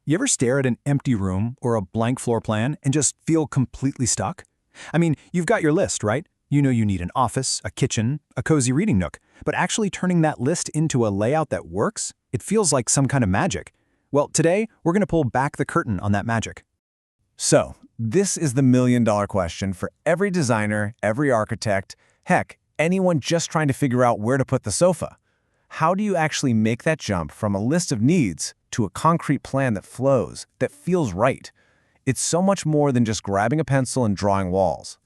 You ever stare at an empty room or a blank floor plan and just feel completely stuck? I mean, you've got your list, right? You know you need an office, a kitchen, a cozy reading nook, but actually turning that list into a layout that works, it feels like some kind of magic. Well, today, we're going to pull back the curtain on that magic. So, this is the million-dollar question for every designer, every architect, heck, anyone just trying to figure out where to put the sofa. How do you actually make that jump from a list of needs to a concrete plan that flows, that feels right? It's so much more than just grabbing a pencil and drawing walls.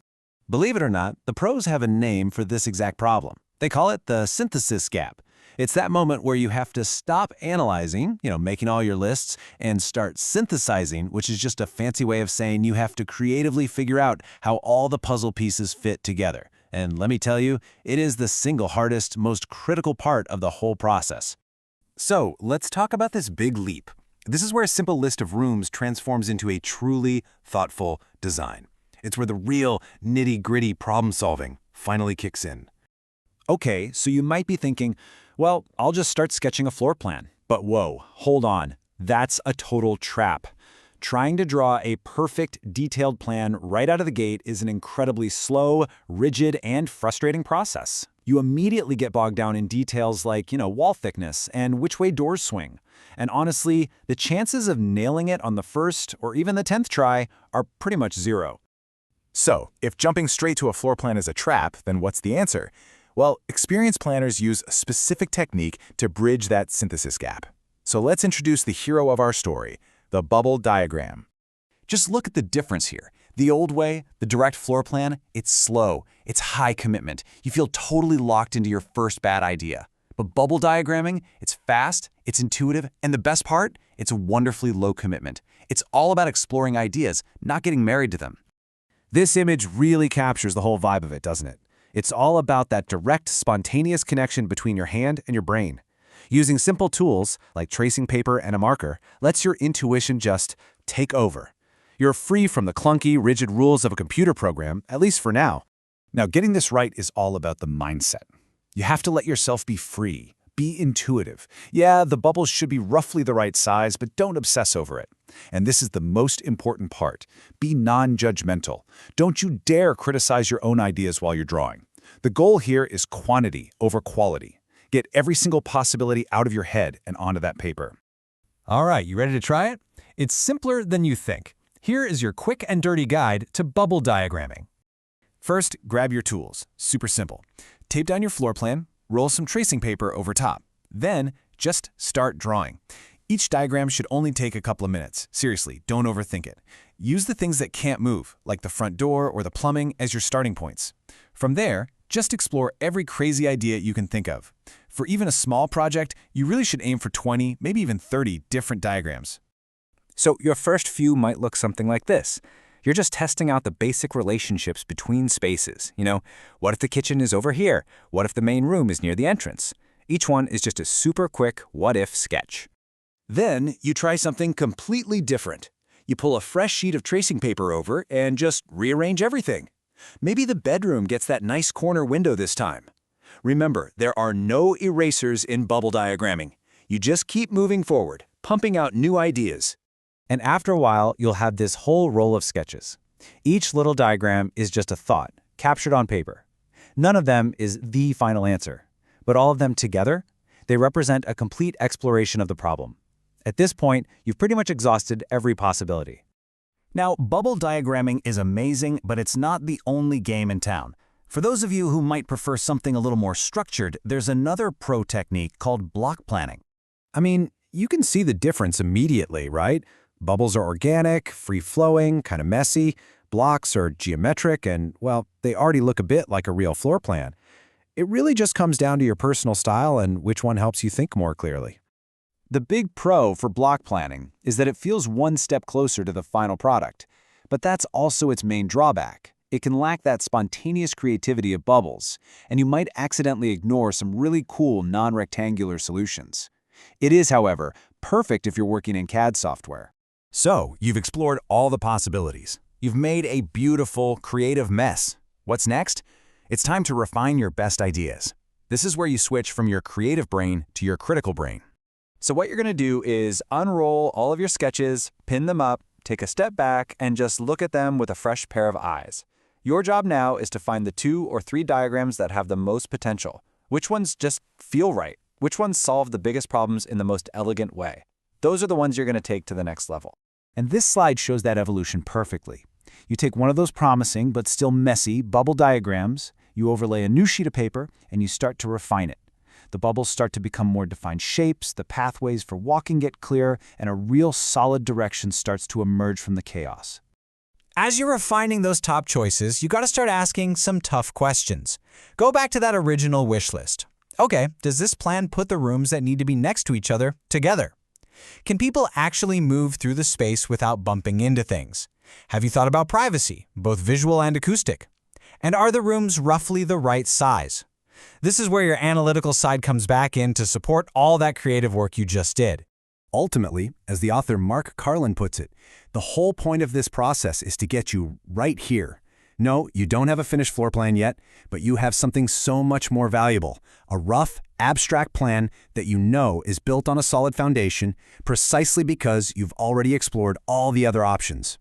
Believe it or not, the pros have a name for this exact problem. They call it the synthesis gap. It's that moment where you have to stop analyzing, making all your lists, and start synthesizing, which is just a fancy way of saying you have to creatively figure out how all the puzzle pieces fit together. And let me tell you, it is the single hardest, most critical part of the whole process. So, let's talk about this big leap. This is where a simple list of rooms transforms into a truly thoughtful design. It's where the real nitty-gritty problem-solving finally kicks in. Okay, so you might be thinking, well, I'll just start sketching a floor plan. But whoa, hold on. That's a total trap. Trying to draw a perfect, detailed plan right out of the gate is an incredibly slow, rigid, and frustrating process. You immediately get bogged down in details like, wall thickness and which way doors swing. And honestly, the chances of nailing it on the first or even the 10th try are pretty much zero. So, if jumping straight to a floor plan is a trap, then what's the answer? Well, experienced planners use a specific technique to bridge that synthesis gap. So let's introduce the hero of our story, the bubble diagram. Just look at the difference here. The old way, the direct floor plan, it's slow, it's high commitment. You feel totally locked into your first bad idea. But bubble diagramming, it's fast, it's intuitive, and the best part, it's wonderfully low commitment. It's all about exploring ideas, not getting married to them. This image really captures the whole vibe of it, doesn't it? It's all about that direct, spontaneous connection between your hand and your brain. Using simple tools, like tracing paper and a marker, lets your intuition just take over. You're free from the clunky, rigid rules of a computer program, at least for now. Now, getting this right is all about the mindset. You have to let yourself be free, be intuitive. Yeah, the bubbles should be roughly the right size, but don't obsess over it. And this is the most important part. Be non-judgmental. Don't you dare criticize your own ideas while you're drawing. The goal here is quantity over quality. Get every single possibility out of your head and onto that paper. All right, you ready to try it? It's simpler than you think. Here is your quick and dirty guide to bubble diagramming. First, grab your tools. Super simple. Tape down your floor plan, roll some tracing paper over top. Then, just start drawing. Each diagram should only take a couple of minutes. Seriously, don't overthink it. Use the things that can't move, like the front door or the plumbing, as your starting points. From there, just explore every crazy idea you can think of. For even a small project, you really should aim for 20, maybe even 30 different diagrams. So your first few might look something like this. You're just testing out the basic relationships between spaces. What if the kitchen is over here? What if the main room is near the entrance? Each one is just a super quick what-if sketch. Then you try something completely different. You pull a fresh sheet of tracing paper over and just rearrange everything. Maybe the bedroom gets that nice corner window this time. Remember, there are no erasers in bubble diagramming. You just keep moving forward, pumping out new ideas. And after a while, you'll have this whole roll of sketches. Each little diagram is just a thought, captured on paper. None of them is the final answer, but all of them together, they represent a complete exploration of the problem. At this point, you've pretty much exhausted every possibility. Now, bubble diagramming is amazing, but it's not the only game in town. For those of you who might prefer something a little more structured, there's another pro technique called block planning. I mean, you can see the difference immediately, right? Bubbles are organic, free-flowing, kind of messy. Blocks are geometric and, well, they already look a bit like a real floor plan. It really just comes down to your personal style and which one helps you think more clearly. The big pro for block planning is that it feels one step closer to the final product. But that's also its main drawback. It can lack that spontaneous creativity of bubbles, and you might accidentally ignore some really cool non-rectangular solutions. It is, however, perfect if you're working in CAD software. So, you've explored all the possibilities. You've made a beautiful, creative mess. What's next? It's time to refine your best ideas. This is where you switch from your creative brain to your critical brain. So what you're going to do is unroll all of your sketches, pin them up, take a step back, and just look at them with a fresh pair of eyes. Your job now is to find the 2 or 3 diagrams that have the most potential. Which ones just feel right? Which ones solve the biggest problems in the most elegant way? Those are the ones you're going to take to the next level. And this slide shows that evolution perfectly. You take one of those promising but still messy bubble diagrams, you overlay a new sheet of paper, and you start to refine it. The bubbles start to become more defined shapes, the pathways for walking get clearer, and a real solid direction starts to emerge from the chaos. As you're refining those top choices, you got to start asking some tough questions. Go back to that original wish list. Okay, does this plan put the rooms that need to be next to each other together? Can people actually move through the space without bumping into things? Have you thought about privacy, both visual and acoustic? And are the rooms roughly the right size? This is where your analytical side comes back in to support all that creative work you just did. Ultimately, as the author Mark Carlin puts it, the whole point of this process is to get you right here. No, you don't have a finished floor plan yet, but you have something so much more valuable, a rough, abstract plan that you know is built on a solid foundation precisely because you've already explored all the other options.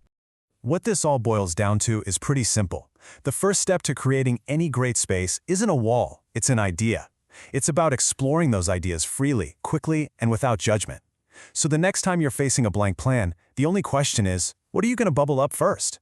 What this all boils down to is pretty simple. The first step to creating any great space isn't a wall, it's an idea. It's about exploring those ideas freely, quickly, and without judgment. So the next time you're facing a blank plan, the only question is, what are you going to bubble up first?